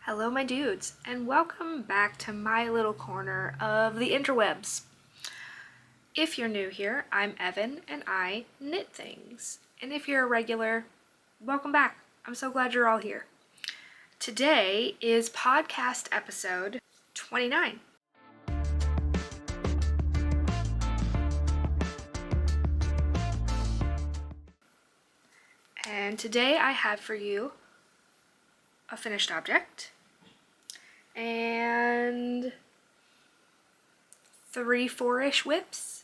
Hello my dudes, and welcome back to my little corner of the interwebs. If you're new here, I'm Evan and I knit things. And if you're a regular, welcome back. I'm so glad you're all here. Today is podcast episode 29. And today I have for you a finished object and 3-4-ish whips.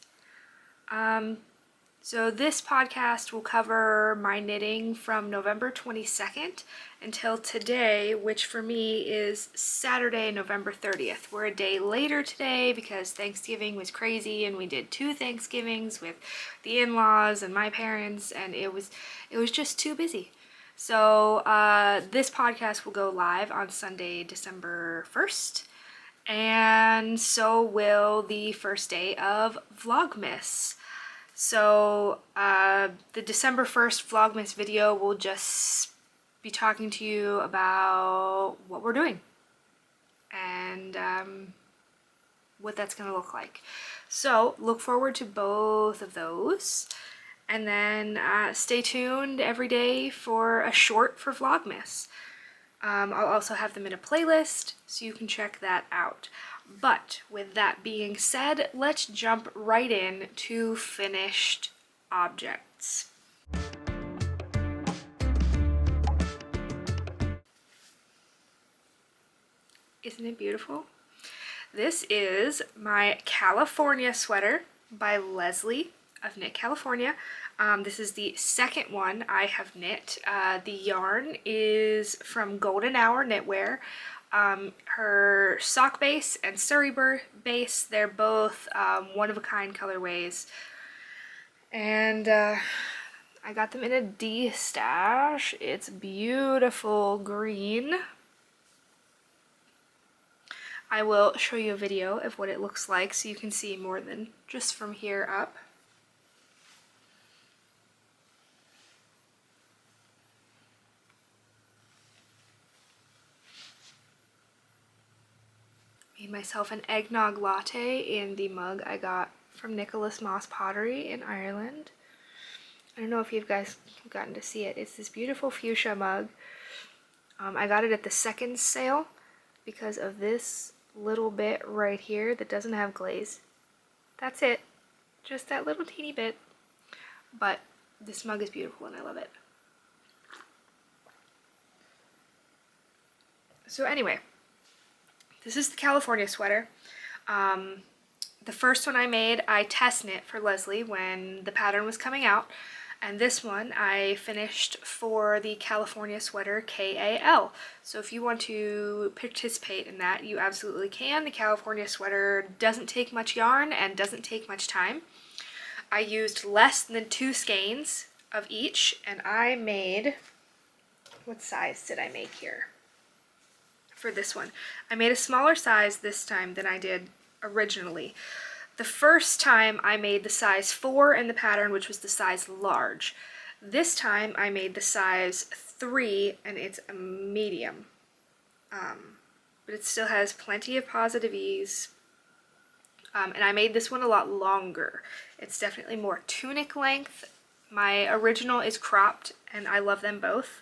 So this podcast will cover my knitting from November 22nd until today, which for me is Saturday, November 30th. We're a day later today because Thanksgiving was crazy and we did 2 Thanksgivings with the in-laws and my parents, and it was just too busy. So this podcast will go live on Sunday, December 1st, and so will the first day of Vlogmas. So the December 1st Vlogmas video will just be talking to you about what we're doing and what that's going to look like. So look forward to both of those. And then stay tuned every day for a short for Vlogmas. I'll also have them in a playlist, so you can check that out. But with that being said, let's jump right in to finished objects. Isn't it beautiful? This is my California sweater by Leslie of Knit California. This is the second one I have knit. The yarn is from Golden Hour Knitwear. Her sock base and Sari base, they're both one-of-a-kind colorways. And I got them in a D-stash. It's beautiful green. I will show you a video of what it looks like so you can see more than just from here up. Made myself an eggnog latte in the mug I got from Nicholas Moss Pottery in Ireland. I don't know if you guys have gotten to see it. It's this beautiful fuchsia mug. I got it at the second sale because of this little bit right here that doesn't have glaze. That's it. Just that little teeny bit. But this mug is beautiful and I love it. So anyway, this is the California sweater. The first one I made, I test knit for Leslie when the pattern was coming out. And this one I finished for the California sweater KAL. So if you want to participate in that, you absolutely can. The California sweater doesn't take much yarn and doesn't take much time. I used less than 2 skeins of each, and I made, what size did I make here? For this one, I made a smaller size this time than I did originally. The first time I made the size 4 in the pattern, which was the size large. This time I made the size 3 and it's a medium. But it still has plenty of positive ease. And I made this one a lot longer. It's definitely more tunic length. My original is cropped and I love them both.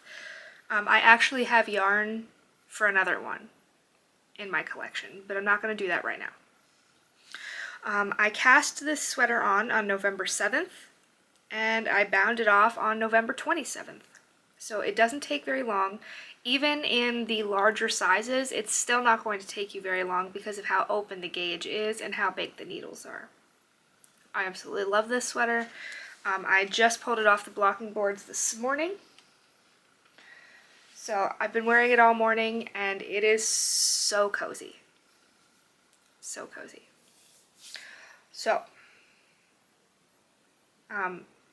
I actually have yarn for another one in my collection, but I'm not going to do that right now. I cast this sweater on November 7th, and I bound it off on November 27th. So it doesn't take very long. Even in the larger sizes, it's still not going to take you very long because of how open the gauge is and how big the needles are. I absolutely love this sweater. I just pulled it off the blocking boards this morning. So I've been wearing it all morning and it is so cozy. So cozy. So,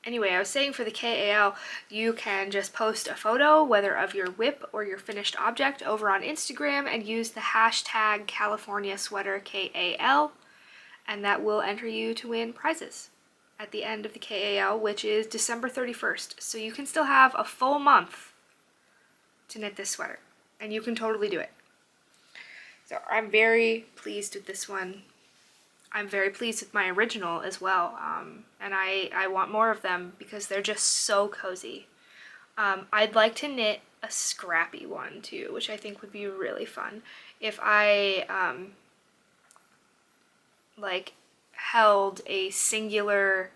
anyway, I was saying for the KAL, you can just post a photo, whether of your whip or your finished object, over on Instagram and use the hashtag California Sweater KAL, and that will enter you to win prizes at the end of the KAL, which is December 31st. So you can still have a full month to knit this sweater, and you can totally do it. So I'm very pleased with this one. I'm very pleased with my original as well, and I want more of them because they're just so cozy. I'd like to knit a scrappy one too, which I think would be really fun. If I like held a singular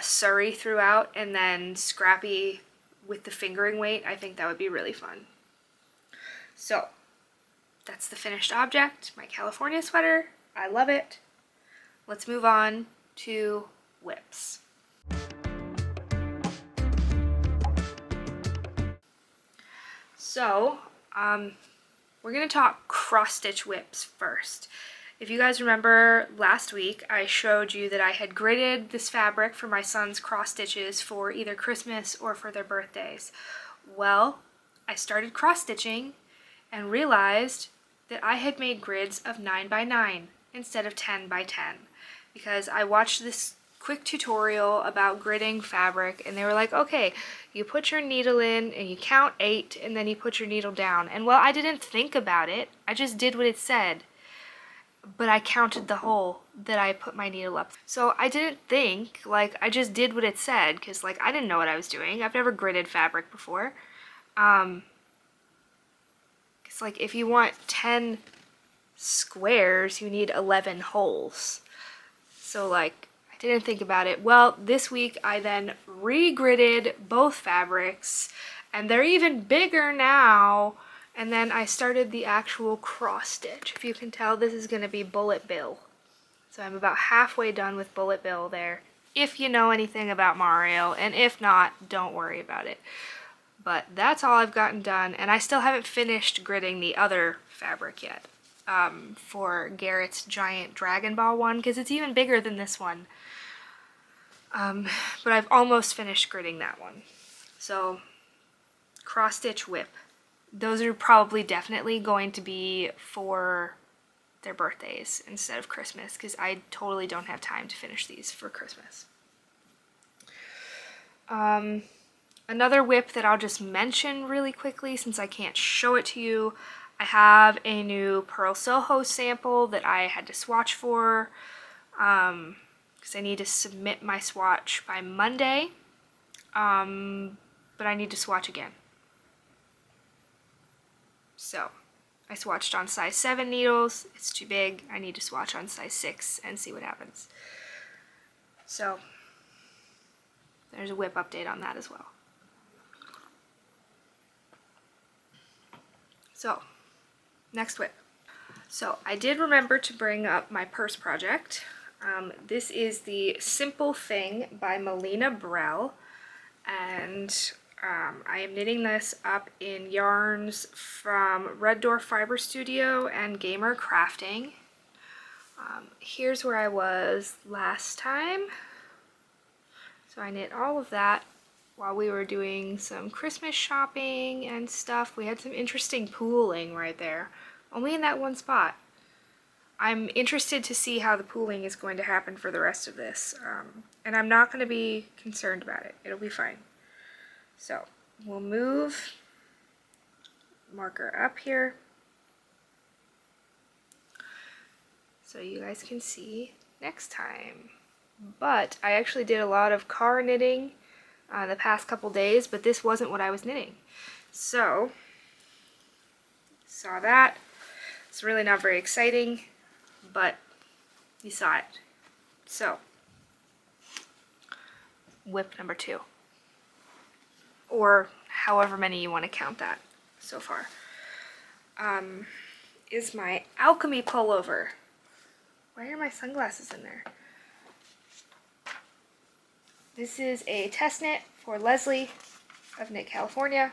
Sari throughout and then scrappy with the fingering weight, I think that would be really fun. So that's the finished object, my California sweater. I love it. Let's move on to whips. So, we're gonna talk cross-stitch whips first. If you guys remember last week, I showed you that I had gridded this fabric for my son's cross stitches for either Christmas or for their birthdays. Well, I started cross stitching and realized that I had made grids of 9 by 9 instead of 10 by 10 because I watched this quick tutorial about gridding fabric and they were like, okay, you put your needle in and you count 8 and then you put your needle down. And well, I didn't think about it. I just did what it said. But I counted the hole that I put my needle up. So I didn't think, like, I just did what it said, because, like, I didn't know what I was doing. I've never gridded fabric before. It's like, if you want 10 squares, you need 11 holes. So, like, I didn't think about it. Well, this week I then re-gridded both fabrics, and they're even bigger now. And then I started the actual cross stitch. If you can tell, this is going to be bullet bill. So I'm about halfway done with bullet bill there, if you know anything about Mario, and if not, don't worry about it. But that's all I've gotten done, and I still haven't finished gridding the other fabric yet for Garrett's giant Dragon Ball one, because it's even bigger than this one. But I've almost finished gridding that one. So, cross stitch whip. Those are probably definitely going to be for their birthdays instead of Christmas because I totally don't have time to finish these for Christmas. Another whip that I'll just mention really quickly since I can't show it to you. I have a new Pearl Soho sample that I had to swatch for because I need to submit my swatch by Monday, but I need to swatch again. So, I swatched on size 7 needles, it's too big, I need to swatch on size 6 and see what happens. So, there's a whip update on that as well. So, next whip. So, I did remember to bring up my purse project. This is the Simple Thing by Melina Brell, and I am knitting this up in yarns from Red Door Fiber Studio and Gamer Crafting. Here's where I was last time. So I knit all of that while we were doing some Christmas shopping and stuff. We had some interesting pooling right there, only in that one spot. I'm interested to see how the pooling is going to happen for the rest of this, and I'm not going to be concerned about it. It'll be fine. So we'll move marker up here so you guys can see next time. But I actually did a lot of car knitting the past couple days, but this wasn't what I was knitting. So, saw that. It's really not very exciting, but you saw it. So, whip number 2. Or however many you want to count that so far, is my Alchemy Pullover. Why are my sunglasses in there? This is a test knit for Leslie of Knit California.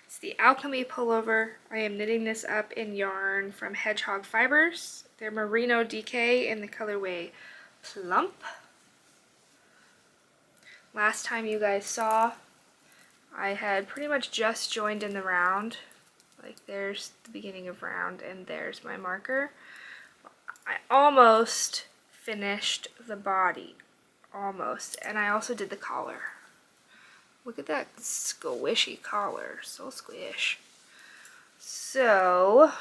It's the Alchemy Pullover. I am knitting this up in yarn from Hedgehog Fibers. They're Merino DK in the colorway Plump. Last time you guys saw, I had pretty much just joined in the round. Like there's the beginning of round and there's my marker. I almost finished the body. Almost. And I also did the collar. Look at that squishy collar. So squish. So,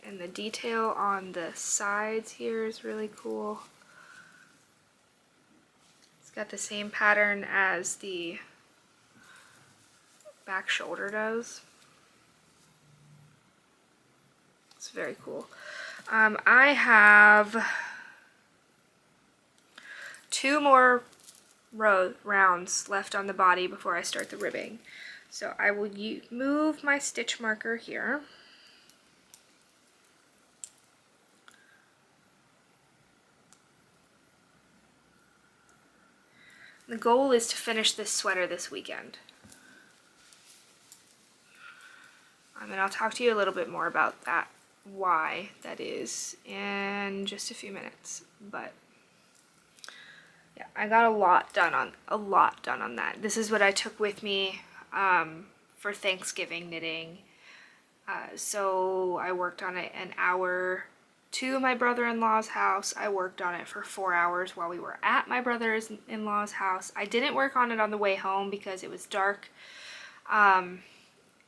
and the detail on the sides here is really cool. It's got the same pattern as the back shoulder does. It's very cool. I have 2 more rounds left on the body before I start the ribbing. So I will move my stitch marker here. The goal is to finish this sweater this weekend. And I'll talk to you a little bit more about that, why that is, in just a few minutes. But yeah, I got a lot done on that. This is what I took with me for Thanksgiving knitting. So I worked on it an hour to my brother-in-law's house. I worked on it for 4 hours while we were at my brother-in-law's house. I didn't work on it on the way home because it was dark.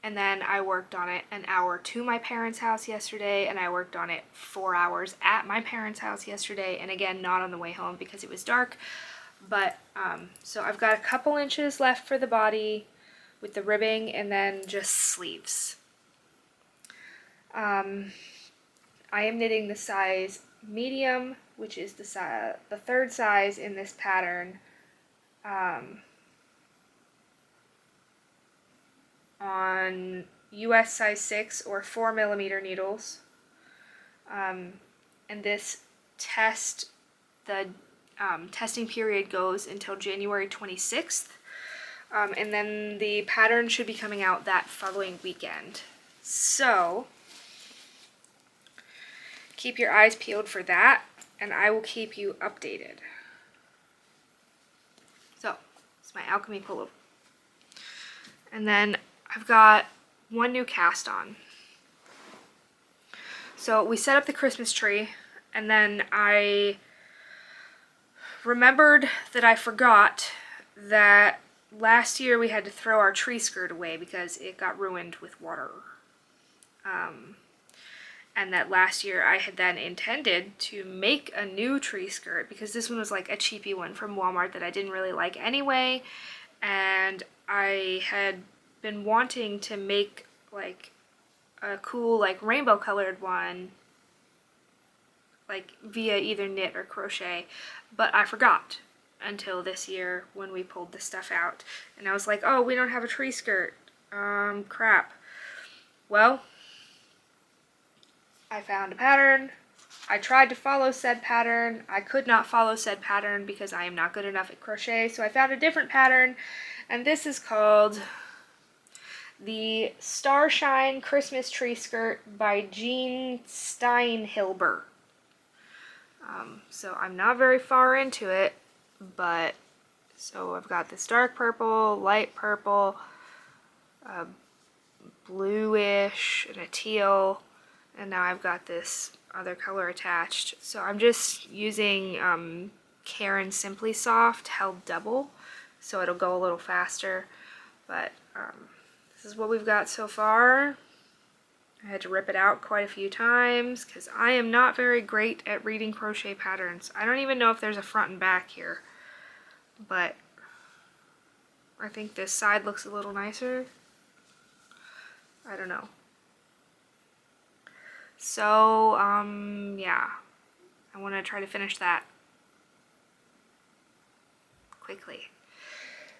And then I worked on it an hour to my parents' house yesterday, and I worked on it 4 hours at my parents' house yesterday, and again, not on the way home because it was dark. But, so I've got a couple inches left for the body with the ribbing, and then just sleeves. I am knitting the size medium, which is the 3rd size in this pattern, on US size 6 or 4mm needles. And this testing period goes until January 26th. And then the pattern should be coming out that following weekend. So keep your eyes peeled for that, and I will keep you updated. So, it's my Alchemy Pullover. And then I've got one new cast on. So we set up the Christmas tree, and then I remembered that I forgot that last year we had to throw our tree skirt away because it got ruined with water. And that last year I had then intended to make a new tree skirt because this one was like a cheapy one from Walmart that I didn't really like anyway. And I had been wanting to make like a cool like rainbow colored one, like via either knit or crochet, but I forgot until this year when we pulled the stuff out. And I was like, oh, we don't have a tree skirt. Crap. Well, I found a pattern. I tried to follow said pattern. I could not follow said pattern because I am not good enough at crochet, so I found a different pattern, and this is called the Starshine Christmas Tree Skirt by Jeanne Steinhilber. So I'm not very far into it, but so I've got this dark purple, light purple, bluish, and a teal. And now I've got this other color attached. So I'm just using Caron Simply Soft held double, so it'll go a little faster. But this is what we've got so far. I had to rip it out quite a few times because I am not very great at reading crochet patterns. I don't even know if there's a front and back here, but I think this side looks a little nicer. I don't know. So, yeah, I want to try to finish that quickly.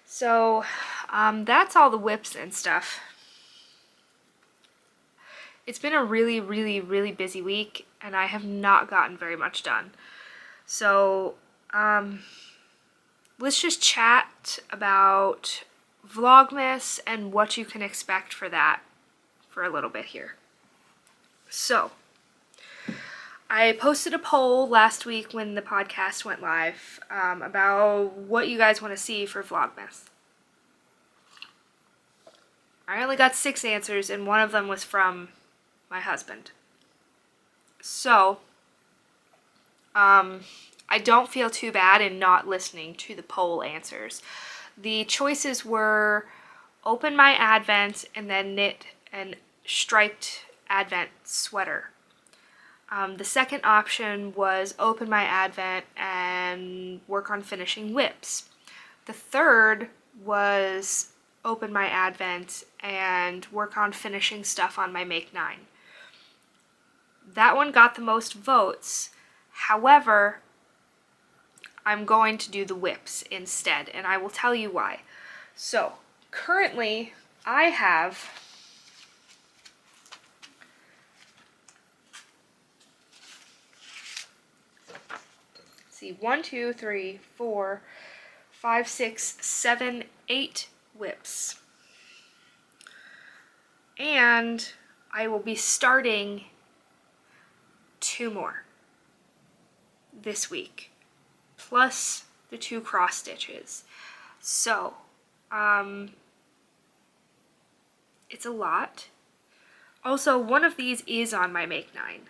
So, that's all the whips and stuff. It's been a really, really, really busy week, and I have not gotten very much done. So, let's just chat about Vlogmas and what you can expect for that for a little bit here. So, I posted a poll last week when the podcast went live about what you guys want to see for Vlogmas. I only got 6 answers, and one of them was from my husband. So, I don't feel too bad in not listening to the poll answers. The choices were open my advent and then knit an striped Advent sweater. The second option was open my Advent and work on finishing whips. The third was open my Advent and work on finishing stuff on my Make 9. That one got the most votes. However, I'm going to do the whips instead, and I will tell you why. So, currently, I have see, 1, 2, 3, 4, 5, 6, 7, 8 whips. And I will be starting 2 more this week, plus the 2 cross stitches. So, it's a lot. Also, one of these is on my Make 9.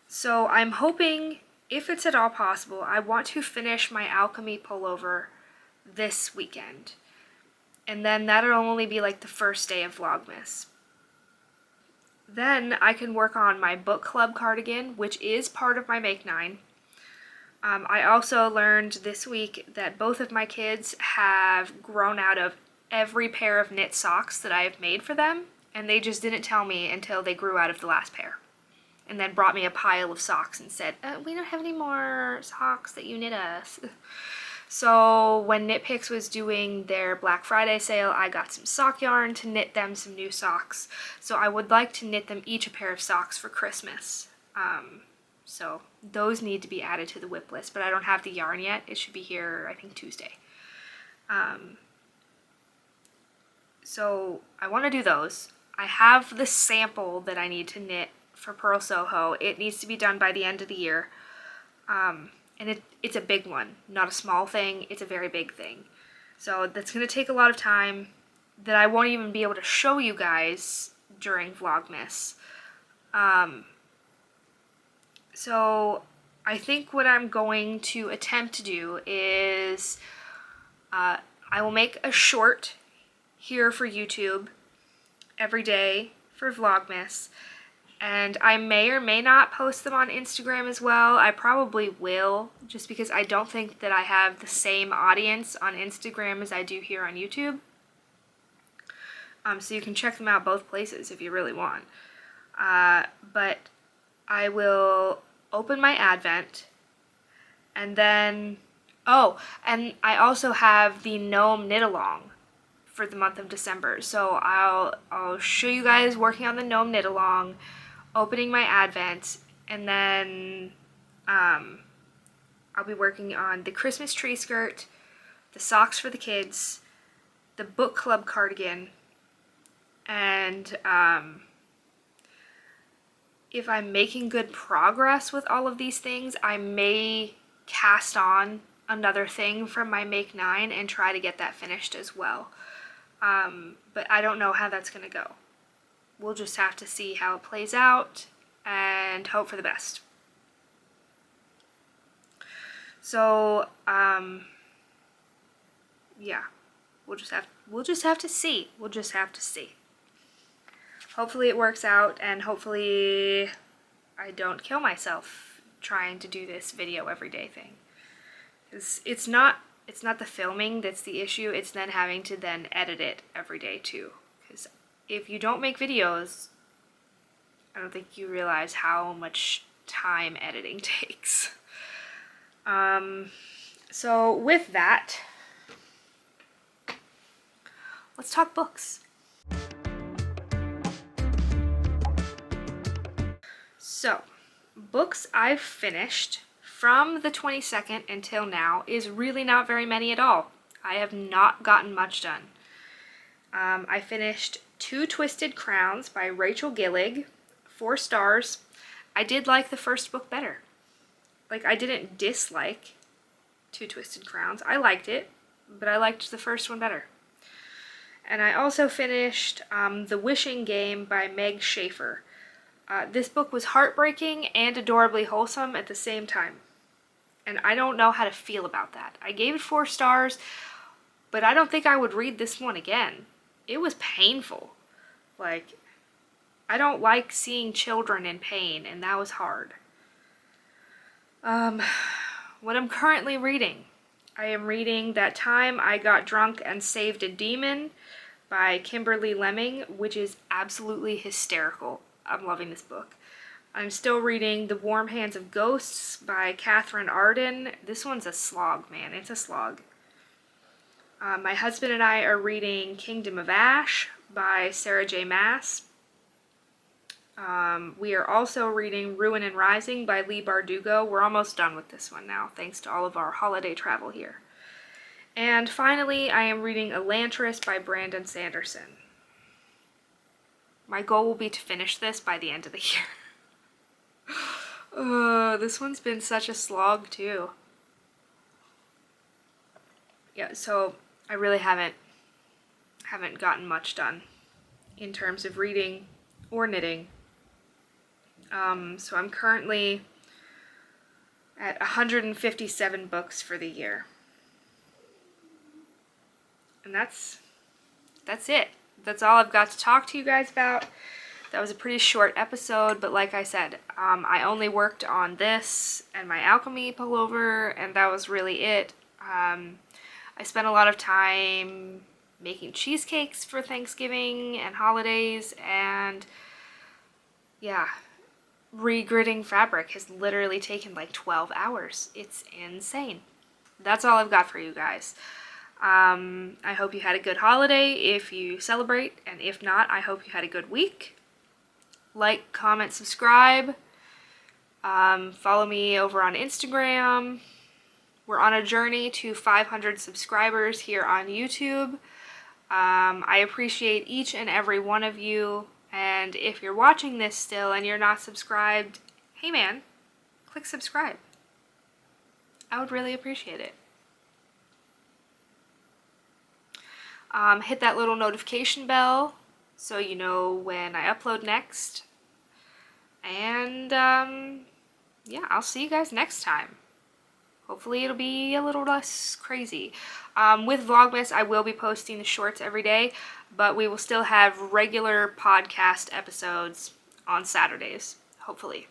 So I'm hoping, if it's at all possible, I want to finish my Alchemy Pullover this weekend. And then that'll only be like the first day of Vlogmas. Then I can work on my book club cardigan, which is part of my Make 9. I also learned this week that both of my kids have grown out of every pair of knit socks that I have made for them, and they just didn't tell me until they grew out of the last pair. And then brought me a pile of socks and said, we don't have any more socks that you knit us. So when Knit Picks was doing their Black Friday sale, I got some sock yarn to knit them some new socks. So I would like to knit them each a pair of socks for Christmas. So those need to be added to the whip list, but I don't have the yarn yet. It should be here, I think, Tuesday. So I want to do those. I have the sample that I need to knit for Purl Soho. It needs to be done by the end of the year. And it's a big one, not a small thing. It's a very big thing. So that's going to take a lot of time that I won't even be able to show you guys during Vlogmas. So I think what I'm going to attempt to do is I will make a short here for YouTube every day for Vlogmas. And I may or may not post them on Instagram as well. I probably will, just because I don't think that I have the same audience on Instagram as I do here on YouTube. So you can check them out both places if you really want. But I will open my Advent, and then, and I also have the Gnome Knit Along for the month of December. So I'll show you guys working on the Gnome Knit Along, opening my Advent, and then I'll be working on the Christmas tree skirt, the socks for the kids, the book club cardigan, and if I'm making good progress with all of these things, I may cast on another thing from my Make 9 and try to get that finished as well. But I don't know how that's going to go. We'll just have to see how it plays out and hope for the best. So, yeah, we'll just have to see. We'll just have to see. Hopefully it works out, and hopefully I don't kill myself trying to do this video every day thing. It's not the filming that's the issue, it's then having to then edit it every day too. Because if you don't make videos, I don't think you realize how much time editing takes. So with that, let's talk books. So, books I've finished from the 22nd until now is really not very many at all. I have not gotten much done. I finished Two Twisted Crowns by Rachel Gillig, 4 stars. I did like the first book better. Like, I didn't dislike Two Twisted Crowns. I liked it, but I liked the first one better. And I also finished The Wishing Game by Meg Schaffer. This book was heartbreaking and adorably wholesome at the same time. And I don't know how to feel about that. I gave it 4 stars, but I don't think I would read this one again. It was painful. Like, I don't like seeing children in pain, and that was hard. What I'm currently reading. I am reading That Time I Got Drunk and Saved a Demon by Kimberly Lemming, which is absolutely hysterical. I'm loving this book. I'm still reading The Warm Hands of Ghosts by Catherine Arden. This one's a slog, man. It's a slog. My husband and I are reading Kingdom of Ash by Sarah J. Maas. We are also reading Ruin and Rising by Leigh Bardugo. We're almost done with this one now, thanks to all of our holiday travel here. And finally, I am reading Elantris by Brandon Sanderson. My goal will be to finish this by the end of the year. This one's been such a slog too. Yeah, so I really haven't gotten much done in terms of reading or knitting. So I'm currently at 157 books for the year. And that's it. That's all I've got to talk to you guys about. That was a pretty short episode, but like I said, I only worked on this and my Alchemy Pullover, and that was really it. I spent a lot of time making cheesecakes for Thanksgiving and holidays, and yeah, regridding fabric has literally taken like 12 hours. It's insane. That's all I've got for you guys. I hope you had a good holiday if you celebrate, and if not, I hope you had a good week. Like, comment, subscribe. Follow me over on Instagram. We're on a journey to 500 subscribers here on YouTube. I appreciate each and every one of you. And if you're watching this still and you're not subscribed, hey man, click subscribe. I would really appreciate it. Hit that little notification bell so you know when I upload next. And yeah, I'll see you guys next time. Hopefully it'll be a little less crazy. With Vlogmas, I will be posting the shorts every day, but we will still have regular podcast episodes on Saturdays, hopefully.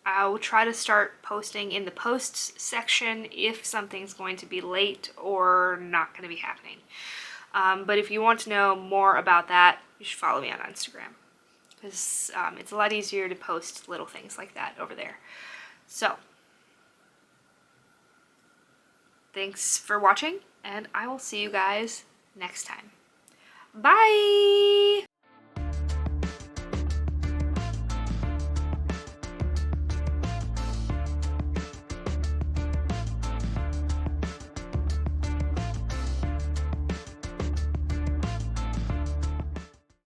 I'll try to start posting in the posts section if something's going to be late or not going to be happening. But if you want to know more about that, you should follow me on Instagram, because it's a lot easier to post little things like that over there. So, thanks for watching, and I will see you guys next time. Bye!